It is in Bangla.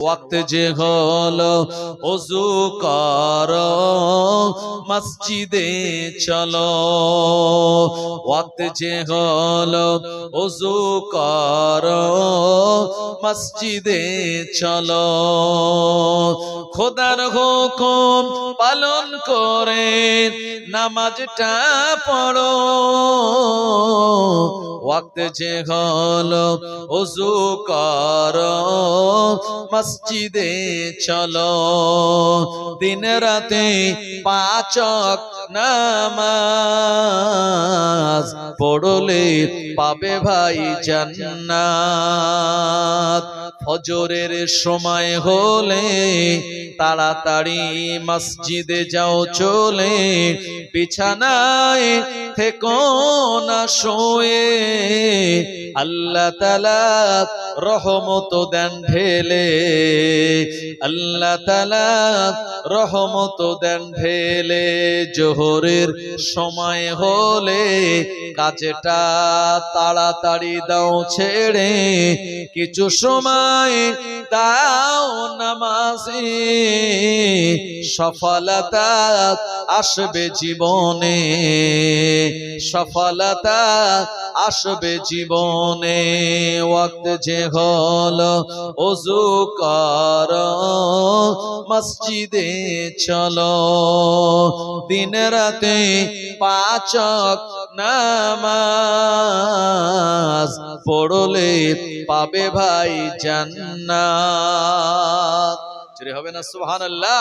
ওয়াক্ত যে হলো ওযু করো মসজিদে চলো, ওয়াক্ত যে হলো ওযু করো মসজিদে চলো, খোদার হুকুম পালন করে নামাজটা পড়ো। ওয়াক্ত যে হলো ওযু করো মসজিদে চলো, দিন রাতে 5 ওয়াক্ত নামাজ পড়লে পাবে ভাই জান্নাত। ফজরের সময় হলে তাড়াতাড়ি মসজিদে যাও চলে, বিছানায় থেকো না শুয়ে, আল্লাহ তাআলা রহমত দেন ঢেলে, আল্লাহ তাআলা রহমত দেন ঢেলে। জোহরের সময় হলে কাজটা তাড়াতাড়ি দাও ছেড়ে, কিছু সময় দাও নামাজে, সফলতা আসবে জীবনে, সফলতা আসবে জীবনে। ওয়াক্ত যে হলো ওযু করো মসজিদে চলো, দিন রাতে 5 ওয়াক্ত নামাজ পড়লে পাবে ভাই জান্নাত। জোরে হবে না সুবহানাল্লাহ।